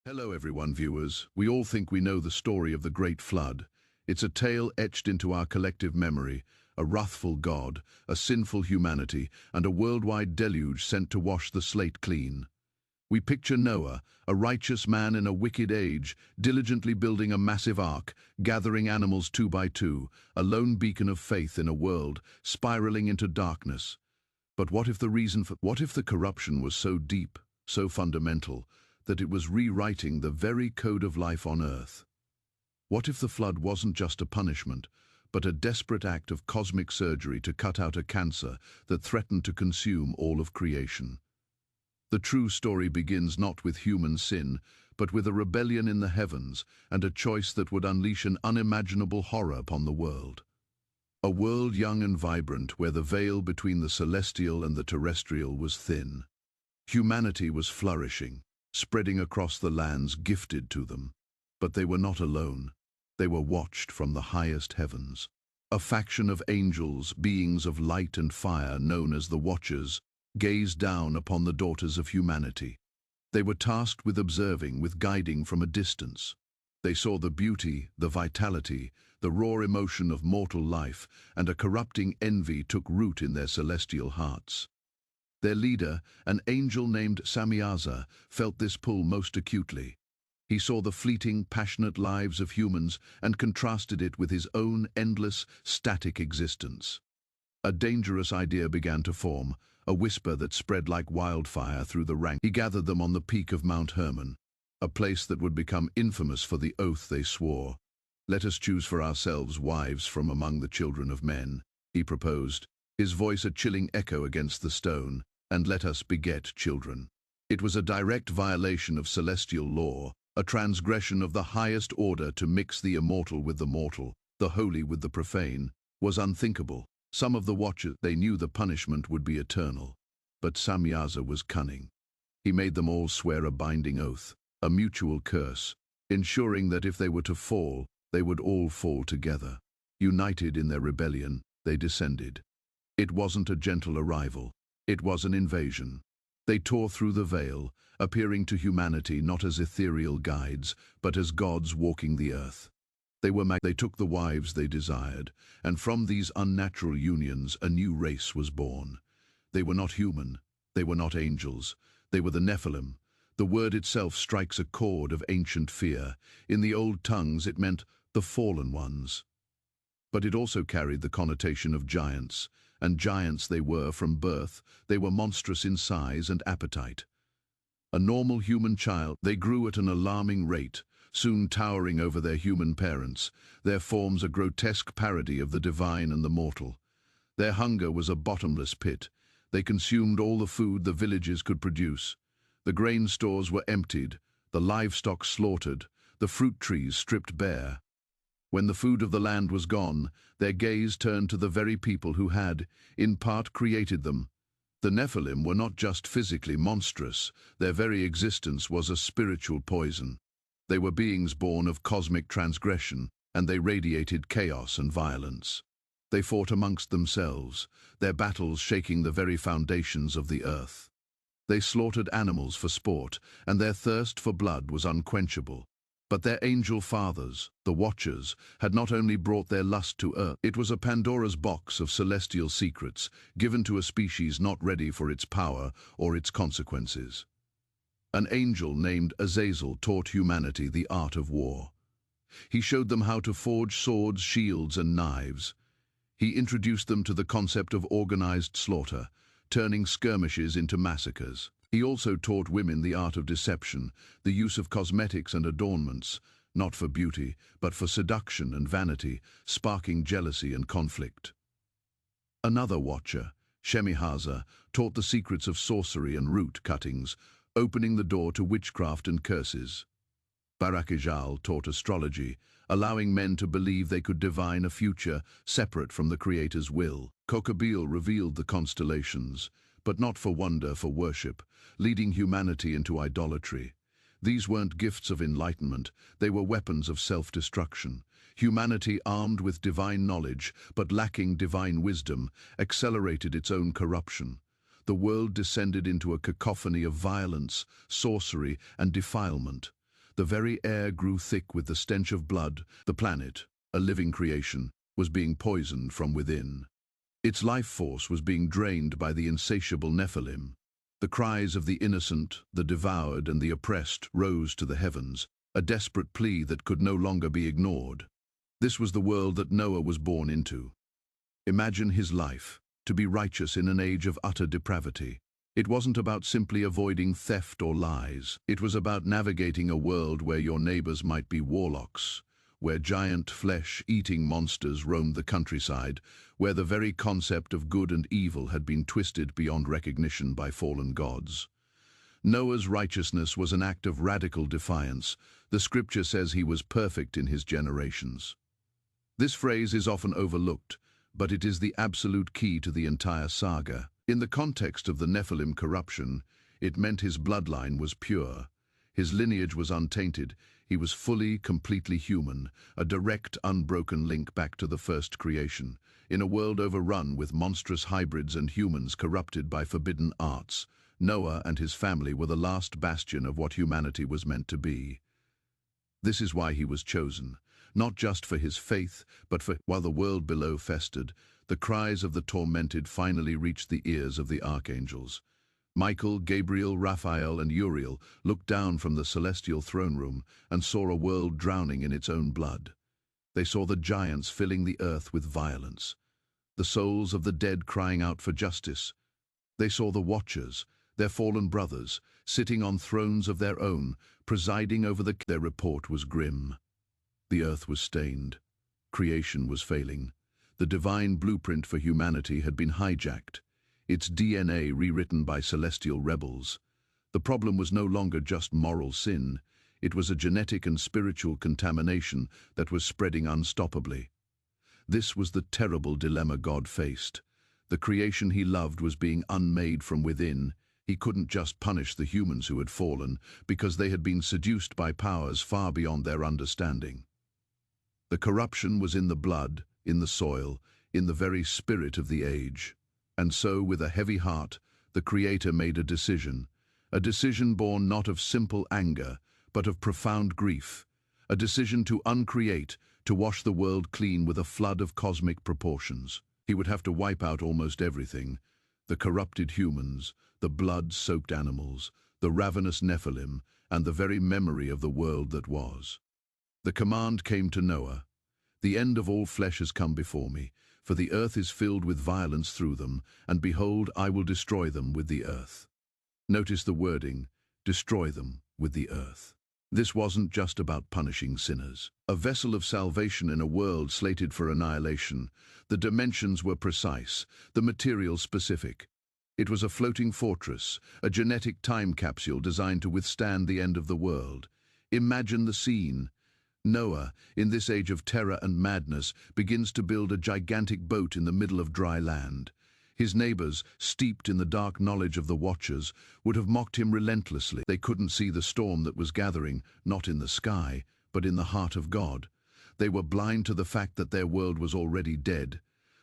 Hello everyone, viewers. We all think we know the story of the Great Flood. It's a tale etched into our collective memory, a wrathful God, a sinful humanity, and a worldwide deluge sent to wash the slate clean. We picture Noah, a righteous man in a wicked age, diligently building a massive ark, gathering animals two by two, a lone beacon of faith in a world spiraling into darkness. But what if the corruption was so deep, so fundamental, that it was rewriting the very code of life on Earth? What if the flood wasn't just a punishment, but a desperate act of cosmic surgery to cut out a cancer that threatened to consume all of creation? The true story begins not with human sin, but with a rebellion in the heavens and a choice that would unleash an unimaginable horror upon the world. A world young and vibrant, where the veil between the celestial and the terrestrial was thin. Humanity was flourishing, spreading across the lands gifted to them. But they were not alone. They were watched from the highest heavens. A faction of angels, beings of light and fire known as the Watchers, gazed down upon the daughters of humanity. They were tasked with observing, with guiding from a distance. They saw the beauty, the vitality, the raw emotion of mortal life, and a corrupting envy took root in their celestial hearts. Their leader, an angel named Samyaza, felt this pull most acutely. He saw the fleeting, passionate lives of humans and contrasted it with his own endless, static existence. A dangerous idea began to form, a whisper that spread like wildfire through the ranks. He gathered them on the peak of Mount Hermon, a place that would become infamous for the oath they swore. "Let us choose for ourselves wives from among the children of men," he proposed, his voice a chilling echo against the stone, "and let us beget children." It was a direct violation of celestial law, a transgression of the highest order. To mix the immortal with the mortal, the holy with the profane, was unthinkable. Some of the Watchers, they knew the punishment would be eternal. But Samyaza was cunning. He made them all swear a binding oath, a mutual curse, ensuring that if they were to fall, they would all fall together. United in their rebellion, they descended. It wasn't a gentle arrival. It was an invasion. They tore through the veil, appearing to humanity not as ethereal guides, but as gods walking the earth. They took the wives they desired, and from these unnatural unions a new race was born. They were not human, they were not angels, they were the Nephilim. The word itself strikes a chord of ancient fear. In the old tongues it meant the fallen ones. But it also carried the connotation of giants, and giants they were from birth. They were monstrous in size and appetite. A normal human child, they grew at an alarming rate, soon towering over their human parents, their forms a grotesque parody of the divine and the mortal. Their hunger was a bottomless pit. They consumed all the food the villages could produce. The grain stores were emptied, the livestock slaughtered, the fruit trees stripped bare. When the food of the land was gone, their gaze turned to the very people who had, in part, created them. The Nephilim were not just physically monstrous, their very existence was a spiritual poison. They were beings born of cosmic transgression, and they radiated chaos and violence. They fought amongst themselves, their battles shaking the very foundations of the earth. They slaughtered animals for sport, and their thirst for blood was unquenchable. But their angel fathers, the Watchers, had not only brought their lust to earth. It was a Pandora's box of celestial secrets, given to a species not ready for its power or its consequences. An angel named Azazel taught humanity the art of war. He showed them how to forge swords, shields, and knives. He introduced them to the concept of organized slaughter, turning skirmishes into massacres. He also taught women the art of deception, the use of cosmetics and adornments, not for beauty, but for seduction and vanity, sparking jealousy and conflict. Another Watcher, Shemihaza, taught the secrets of sorcery and root cuttings, opening the door to witchcraft and curses. Barakajal taught astrology, allowing men to believe they could divine a future separate from the Creator's will. Kokabil revealed the constellations, but not for wonder, for worship, leading humanity into idolatry. These weren't gifts of enlightenment, they were weapons of self-destruction. Humanity, armed with divine knowledge, but lacking divine wisdom, accelerated its own corruption. The world descended into a cacophony of violence, sorcery, and defilement. The very air grew thick with the stench of blood. The planet, a living creation, was being poisoned from within. Its life force was being drained by the insatiable Nephilim. The cries of the innocent, the devoured, and the oppressed rose to the heavens, a desperate plea that could no longer be ignored. This was the world that Noah was born into. Imagine his life, to be righteous in an age of utter depravity. It wasn't about simply avoiding theft or lies. It was about navigating a world where your neighbors might be warlocks, where giant flesh-eating monsters roamed the countryside, where the very concept of good and evil had been twisted beyond recognition by fallen gods. Noah's righteousness was an act of radical defiance. The scripture says he was perfect in his generations. This phrase is often overlooked, but it is the absolute key to the entire saga. In the context of the Nephilim corruption, it meant his bloodline was pure. His lineage was untainted. He was fully, completely human, a direct, unbroken link back to the first creation. In a world overrun with monstrous hybrids and humans corrupted by forbidden arts, Noah and his family were the last bastion of what humanity was meant to be. This is why he was chosen, not just for his faith, but for, while the world below festered, the cries of the tormented finally reached the ears of the archangels. Michael, Gabriel, Raphael, and Uriel looked down from the celestial throne room and saw a world drowning in its own blood. They saw the giants filling the earth with violence, the souls of the dead crying out for justice. They saw the Watchers, their fallen brothers, sitting on thrones of their own, presiding over Their report was grim. The earth was stained. Creation was failing. The divine blueprint for humanity had been hijacked, its DNA rewritten by celestial rebels. The problem was no longer just moral sin. It was a genetic and spiritual contamination that was spreading unstoppably. This was the terrible dilemma God faced. The creation he loved was being unmade from within. He couldn't just punish the humans who had fallen, because they had been seduced by powers far beyond their understanding. The corruption was in the blood, in the soil, in the very spirit of the age. And so, with a heavy heart, the Creator made a decision born not of simple anger, but of profound grief, a decision to uncreate, to wash the world clean with a flood of cosmic proportions. He would have to wipe out almost everything: the corrupted humans, the blood-soaked animals, the ravenous Nephilim, and the very memory of the world that was. The command came to Noah: "The end of all flesh has come before me, for the earth is filled with violence through them, and behold, I will destroy them with the earth." Notice the wording, destroy them with the earth. This wasn't just about punishing sinners, a vessel of salvation in a world slated for annihilation. The dimensions were precise, the material specific. It was a floating fortress, a genetic time capsule designed to withstand the end of the world. Imagine the scene. Noah, in this age of terror and madness, begins to build a gigantic boat in the middle of dry land. His neighbors, steeped in the dark knowledge of the Watchers, would have mocked him relentlessly. They couldn't see the storm that was gathering, not in the sky, but in the heart of God. They were blind to the fact that their world was already dead.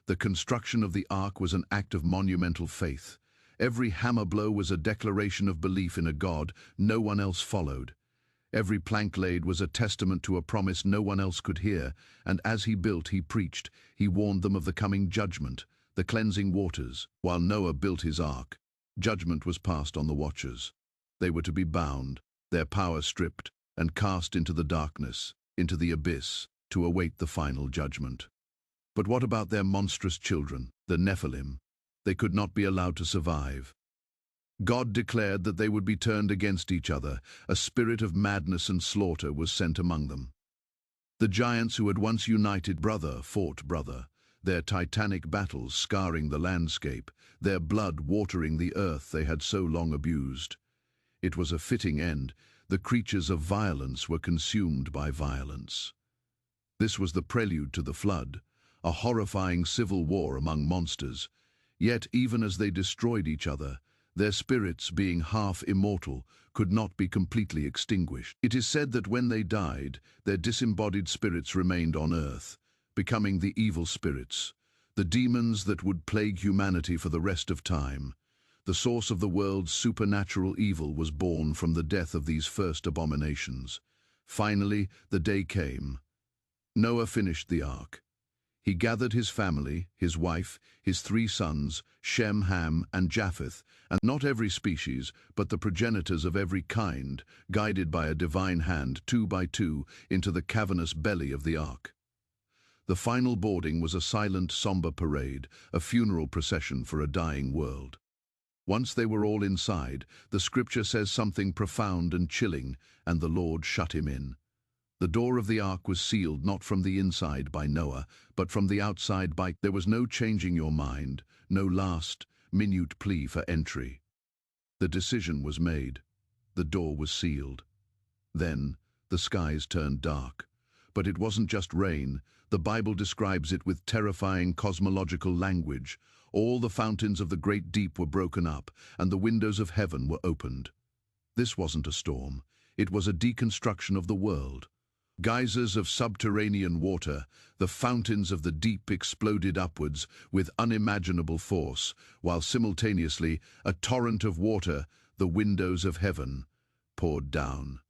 The construction of the ark was an act of monumental faith. Every hammer blow was a declaration of belief in a God no one else followed. Every plank laid was a testament to a promise no one else could hear, and as he built, he preached. He warned them of the coming judgment, the cleansing waters. While Noah built his ark, judgment was passed on the Watchers. They were to be bound, their power stripped, and cast into the darkness, into the abyss, to await the final judgment. But what about their monstrous children, the Nephilim? They could not be allowed to survive. God declared that they would be turned against each other. A spirit of madness and slaughter was sent among them. The giants who had once united brother fought brother, their titanic battles scarring the landscape, their blood watering the earth they had so long abused. It was a fitting end. The creatures of violence were consumed by violence. This was the prelude to the flood, a horrifying civil war among monsters. Yet, even as they destroyed each other, their spirits, being half immortal, could not be completely extinguished. It is said that when they died, their disembodied spirits remained on earth, becoming the evil spirits, the demons that would plague humanity for the rest of time. The source of the world's supernatural evil was born from the death of these first abominations. Finally, the day came. Noah finished the ark. He gathered his family, his wife, his 3 sons, Shem, Ham, and Japheth, and not every species, but the progenitors of every kind, guided by a divine hand, 2 by 2, into the cavernous belly of the ark. The final boarding was a silent, somber parade, a funeral procession for a dying world. Once they were all inside, the scripture says something profound and chilling, and the Lord shut him in. The door of the ark was sealed not from the inside by Noah, but from the outside by... There was no changing your mind, no last, minute plea for entry. The decision was made. The door was sealed. Then, the skies turned dark. But it wasn't just rain. The Bible describes it with terrifying cosmological language. All the fountains of the great deep were broken up, and the windows of heaven were opened. This wasn't a storm. It was a deconstruction of the world. Geysers of subterranean water, the fountains of the deep exploded upwards with unimaginable force, while simultaneously a torrent of water, the windows of heaven, poured down.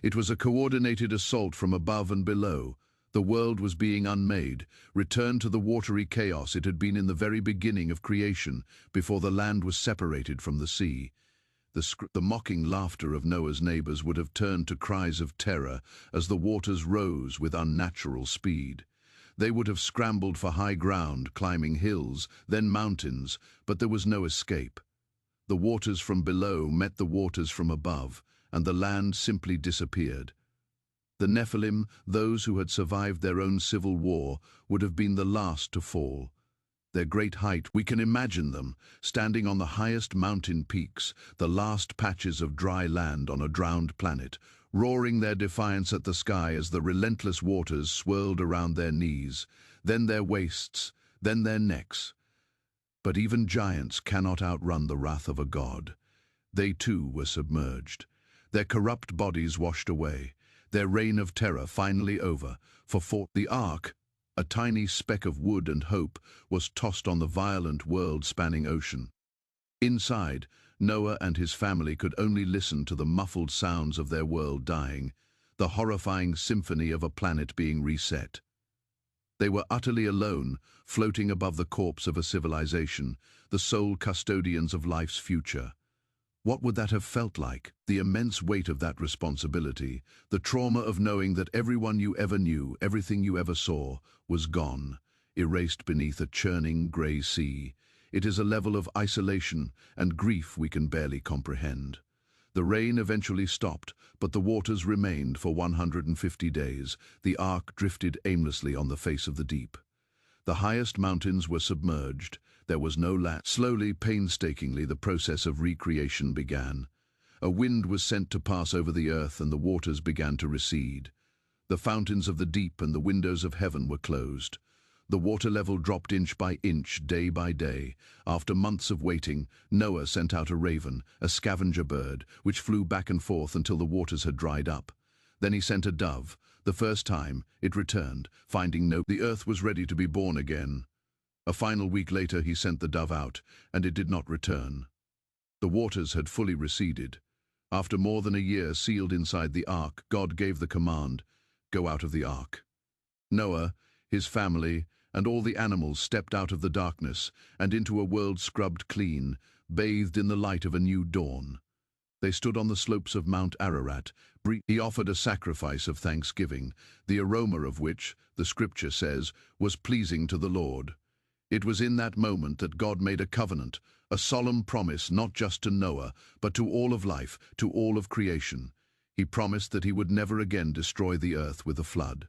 It was a coordinated assault from above and below. The world was being unmade, returned to the watery chaos it had been in the very beginning of creation, before the land was separated from the sea. The mocking laughter of Noah's neighbors would have turned to cries of terror as the waters rose with unnatural speed. They would have scrambled for high ground, climbing hills, then mountains, but there was no escape. The waters from below met the waters from above, and the land simply disappeared. The Nephilim, those who had survived their own civil war, would have been the last to fall. Their great height, we can imagine them, standing on the highest mountain peaks, the last patches of dry land on a drowned planet, roaring their defiance at the sky as the relentless waters swirled around their knees, then their waists, then their necks. But even giants cannot outrun the wrath of a god. They too were submerged, their corrupt bodies washed away, their reign of terror finally over, for the ark, a tiny speck of wood and hope, was tossed on the violent world-spanning ocean. Inside, Noah and his family could only listen to the muffled sounds of their world dying, the horrifying symphony of a planet being reset. They were utterly alone, floating above the corpse of a civilization, the sole custodians of life's future. What would that have felt like? The immense weight of that responsibility, the trauma of knowing that everyone you ever knew, everything you ever saw, was gone, erased beneath a churning grey sea. It is a level of isolation and grief we can barely comprehend. The rain eventually stopped, but the waters remained for 150 days. The ark drifted aimlessly on the face of the deep. The highest mountains were submerged. There was no land. Slowly, painstakingly, the process of recreation began. A wind was sent to pass over the earth, and the waters began to recede. The fountains of the deep and the windows of heaven were closed. The water level dropped inch by inch, day by day. After months of waiting, Noah sent out a raven, a scavenger bird, which flew back and forth until the waters had dried up. Then he sent a dove. The first time, it returned, finding the earth was ready to be born again. A final week later, he sent the dove out, and it did not return. The waters had fully receded. After more than a year sealed inside the ark, God gave the command, "Go out of the ark." Noah, his family, and all the animals stepped out of the darkness and into a world scrubbed clean, bathed in the light of a new dawn. They stood on the slopes of Mount Ararat. He offered a sacrifice of thanksgiving, the aroma of which, the scripture says, was pleasing to the Lord. It was in that moment that God made a covenant, a solemn promise not just to Noah, but to all of life, to all of creation. He promised that he would never again destroy the earth with a flood.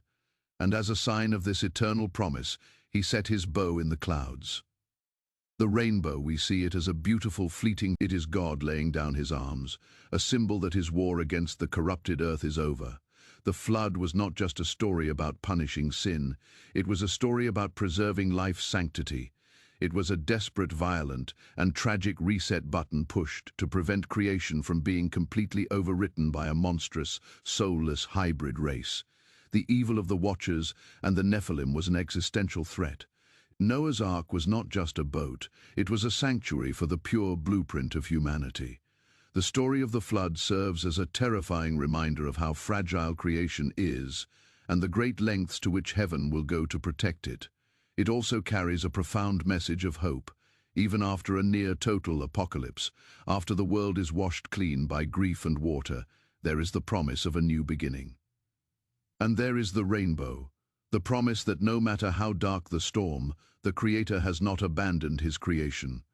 And as a sign of this eternal promise, he set his bow in the clouds. The rainbow, we see it as a beautiful, fleeting... It is God laying down his arms, a symbol that his war against the corrupted earth is over. The flood was not just a story about punishing sin. It was a story about preserving life's sanctity. It was a desperate, violent, and tragic reset button pushed to prevent creation from being completely overwritten by a monstrous, soulless hybrid race. The evil of the Watchers and the Nephilim was an existential threat. Noah's Ark was not just a boat, it was a sanctuary for the pure blueprint of humanity. The story of the flood serves as a terrifying reminder of how fragile creation is and the great lengths to which heaven will go to protect it. It also carries a profound message of hope, even after a near-total apocalypse. After the world is washed clean by grief and water, there is the promise of a new beginning. And there is the rainbow, the promise that no matter how dark the storm, the Creator has not abandoned his creation.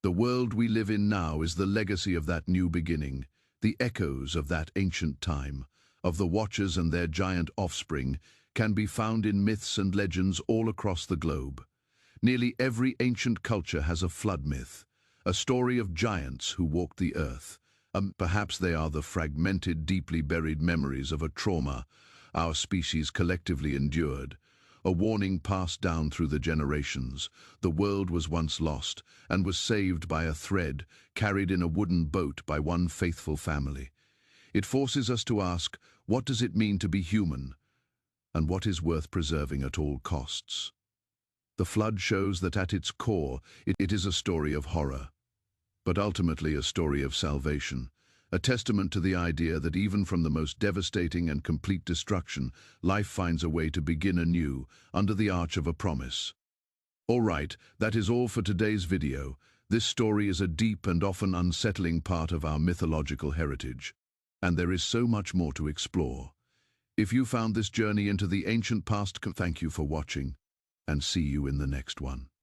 The world we live in now is the legacy of that new beginning, the echoes of that ancient time, of the Watchers and their giant offspring, can be found in myths and legends all across the globe. Nearly every ancient culture has a flood myth, a story of giants who walked the earth. Perhaps they are the fragmented, deeply buried memories of a trauma our species collectively endured, a warning passed down through the generations. The world was once lost and was saved by a thread carried in a wooden boat by one faithful family. It forces us to ask, what does it mean to be human, and what is worth preserving at all costs? The flood shows that at its core, it is a story of horror, but ultimately a story of salvation, a testament to the idea that even from the most devastating and complete destruction, life finds a way to begin anew under the arch of a promise. All right, that is all for today's video. This story is a deep and often unsettling part of our mythological heritage, and there is so much more to explore. If you found this journey into the ancient past, thank you for watching, and see you in the next one.